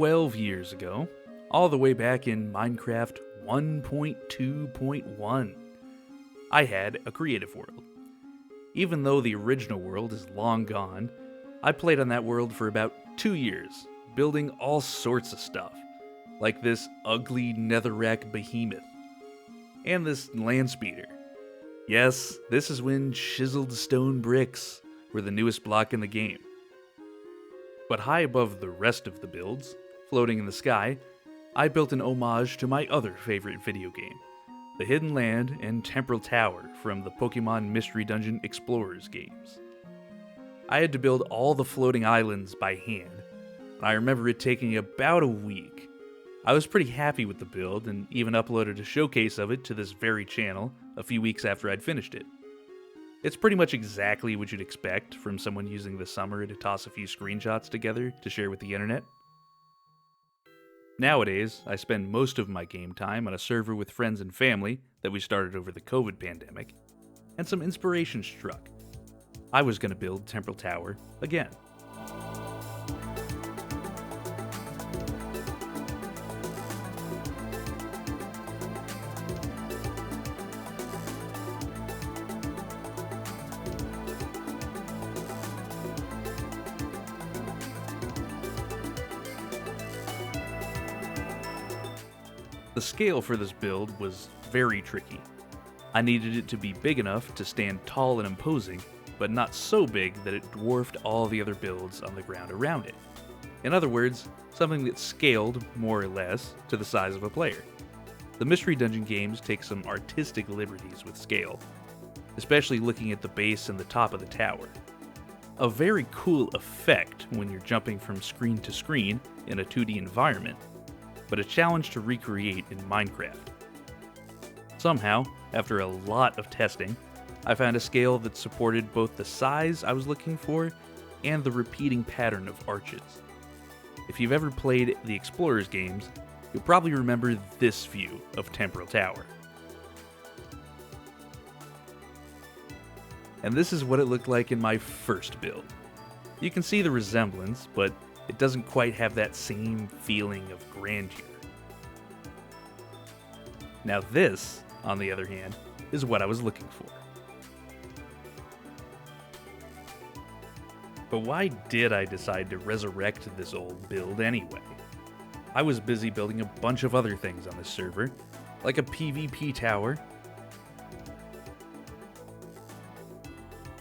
12 years ago, all the way back in Minecraft 1.2.1, I had a creative world. Even though the original world is long gone, I played on that world for about 2 years, building all sorts of stuff, like this ugly netherrack behemoth, and this land speeder. Yes, this is when chiseled stone bricks were the newest block in the game. But high above the rest of the builds, floating in the sky, I built an homage to my other favorite video game, the Hidden Land and Temporal Tower from the Pokemon Mystery Dungeon Explorers games. I had to build all the floating islands by hand, and I remember it taking about a week. I was pretty happy with the build and even uploaded a showcase of it to this very channel a few weeks after I'd finished it. It's pretty much exactly what you'd expect from someone using the summer to toss a few screenshots together to share with the internet. Nowadays, I spend most of my game time on a server with friends and family that we started over the COVID pandemic, and some inspiration struck. I was going to build Temporal Tower again. The scale for this build was very tricky. I needed it to be big enough to stand tall and imposing, but not so big that it dwarfed all the other builds on the ground around it. In other words, something that scaled, more or less, to the size of a player. The Mystery Dungeon games take some artistic liberties with scale, especially looking at the base and the top of the tower. A very cool effect when you're jumping from screen to screen in a 2D environment, but a challenge to recreate in Minecraft. Somehow, after a lot of testing, I found a scale that supported both the size I was looking for and the repeating pattern of arches. If you've ever played the Explorers games, you'll probably remember this view of Temporal Tower. And this is what it looked like in my first build. You can see the resemblance, but it doesn't quite have that same feeling of grandeur. Now this, on the other hand, is what I was looking for. But why did I decide to resurrect this old build anyway? I was busy building a bunch of other things on this server, like a PvP tower,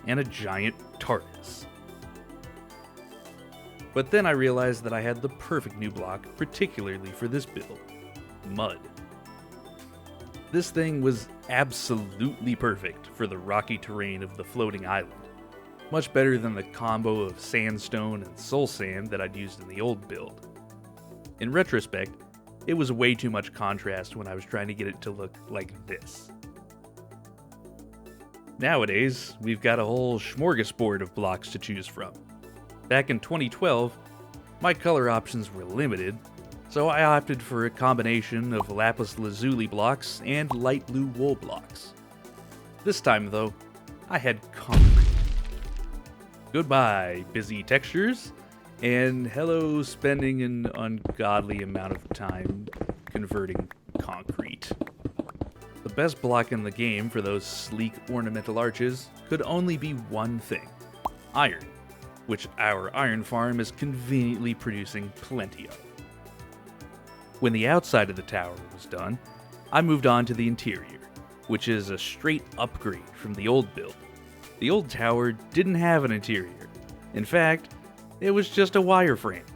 and a giant TARDIS. But then I realized that I had the perfect new block, particularly for this build: mud. This thing was absolutely perfect for the rocky terrain of the floating island, much better than the combo of sandstone and soul sand that I'd used in the old build. In retrospect, it was way too much contrast when I was trying to get it to look like this. Nowadays, we've got a whole smorgasbord of blocks to choose from. Back in 2012, my color options were limited, so I opted for a combination of lapis lazuli blocks and light blue wool blocks. This time, though, I had concrete. Goodbye, busy textures, and hello spending an ungodly amount of time converting concrete. The best block in the game for those sleek ornamental arches could only be one thing: iron, which our iron farm is conveniently producing plenty of. When the outside of the tower was done, I moved on to the interior, which is a straight upgrade from the old build. The old tower didn't have an interior. In fact, it was just a wireframe.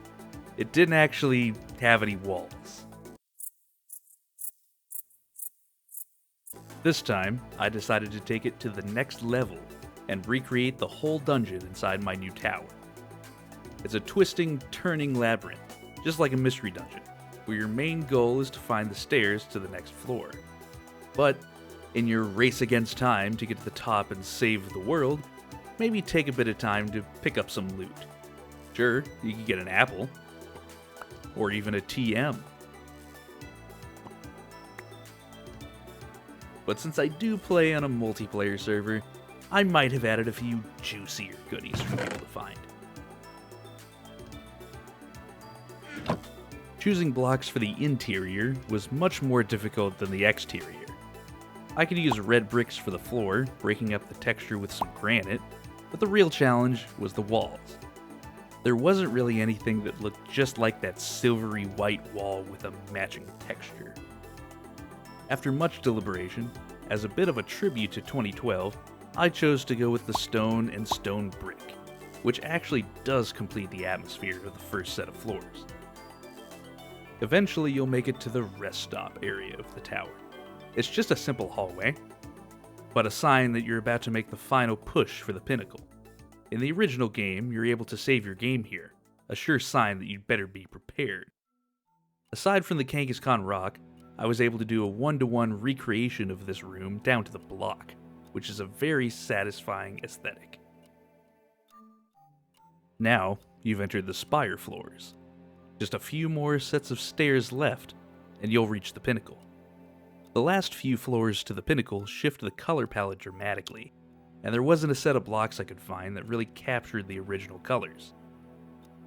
It didn't actually have any walls. This time, I decided to take it to the next level and recreate the whole dungeon inside my new tower. It's a twisting, turning labyrinth, just like a mystery dungeon, where your main goal is to find the stairs to the next floor. But in your race against time to get to the top and save the world, maybe take a bit of time to pick up some loot. Sure, you can get an apple, or even a TM. But since I do play on a multiplayer server, I might have added a few juicier goodies for people to find. Choosing blocks for the interior was much more difficult than the exterior. I could use red bricks for the floor, breaking up the texture with some granite, but the real challenge was the walls. There wasn't really anything that looked just like that silvery white wall with a matching texture. After much deliberation, as a bit of a tribute to 2012, I chose to go with the stone and stone brick, which actually does complete the atmosphere of the first set of floors. Eventually you'll make it to the rest stop area of the tower. It's just a simple hallway, but a sign that you're about to make the final push for the pinnacle. In the original game, you're able to save your game here, a sure sign that you'd better be prepared. Aside from the Kangaskhan rock, I was able to do a 1-to-1 recreation of this room down to the block, which is a very satisfying aesthetic. Now, you've entered the spire floors. Just a few more sets of stairs left, and you'll reach the pinnacle. The last few floors to the pinnacle shift the color palette dramatically, and there wasn't a set of blocks I could find that really captured the original colors.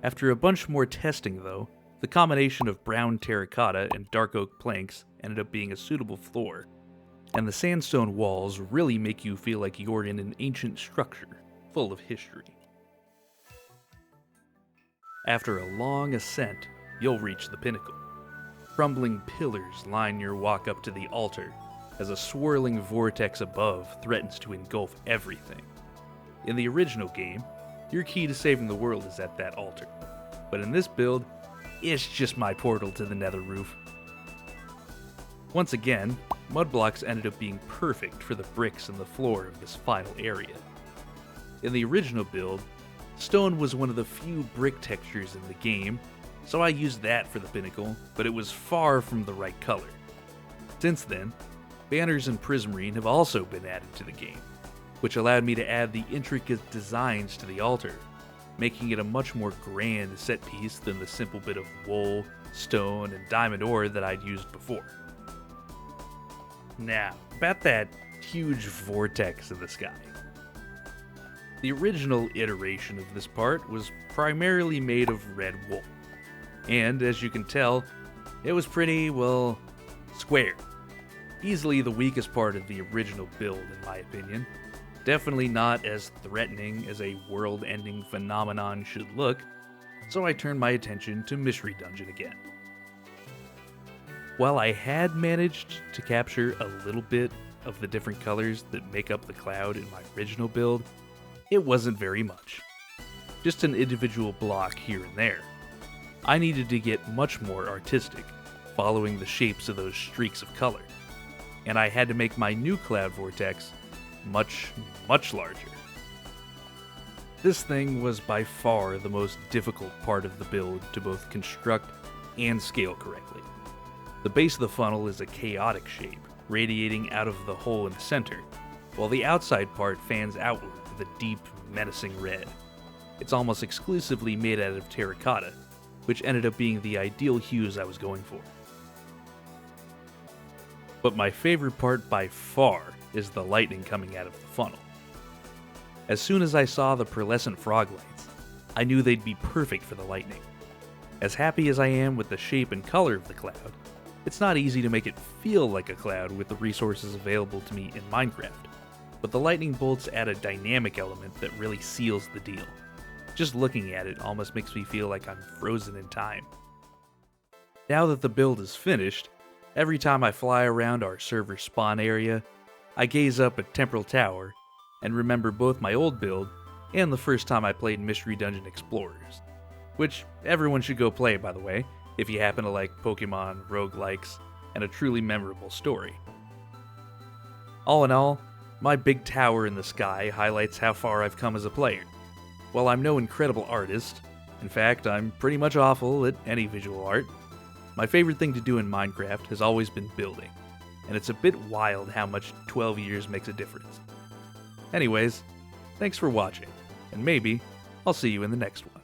After a bunch more testing though, the combination of brown terracotta and dark oak planks ended up being a suitable floor, and the sandstone walls really make you feel like you're in an ancient structure, full of history. After a long ascent, you'll reach the pinnacle. Crumbling pillars line your walk up to the altar, as a swirling vortex above threatens to engulf everything. In the original game, your key to saving the world is at that altar, but in this build, it's just my portal to the nether roof. Once again, mud blocks ended up being perfect for the bricks in the floor of this final area. In the original build, stone was one of the few brick textures in the game, so I used that for the pinnacle, but it was far from the right color. Since then, banners and prismarine have also been added to the game, which allowed me to add the intricate designs to the altar, making it a much more grand set piece than the simple bit of wool, stone, and diamond ore that I'd used before. Now, about that huge vortex in the sky. The original iteration of this part was primarily made of red wool, and as you can tell, it was pretty, well, square. Easily the weakest part of the original build, in my opinion. Definitely not as threatening as a world-ending phenomenon should look, so I turned my attention to Mystery Dungeon again. While I had managed to capture a little bit of the different colors that make up the cloud in my original build, it wasn't very much. Just an individual block here and there. I needed to get much more artistic, following the shapes of those streaks of color, and I had to make my new cloud vortex much, much larger. This thing was by far the most difficult part of the build to both construct and scale correctly. The base of the funnel is a chaotic shape, radiating out of the hole in the center, while the outside part fans outward with a deep, menacing red. It's almost exclusively made out of terracotta, which ended up being the ideal hues I was going for. But my favorite part by far is the lightning coming out of the funnel. As soon as I saw the pearlescent frog lights, I knew they'd be perfect for the lightning. As happy as I am with the shape and color of the cloud, it's not easy to make it feel like a cloud with the resources available to me in Minecraft, but the lightning bolts add a dynamic element that really seals the deal. Just looking at it almost makes me feel like I'm frozen in time. Now that the build is finished, every time I fly around our server spawn area, I gaze up at Temporal Tower and remember both my old build and the first time I played Mystery Dungeon Explorers, which everyone should go play, by the way, if you happen to like Pokemon, roguelikes, and a truly memorable story. All in all, my big tower in the sky highlights how far I've come as a player. While I'm no incredible artist, in fact, I'm pretty much awful at any visual art, my favorite thing to do in Minecraft has always been building, and it's a bit wild how much 12 years makes a difference. Anyways, thanks for watching, and maybe I'll see you in the next one.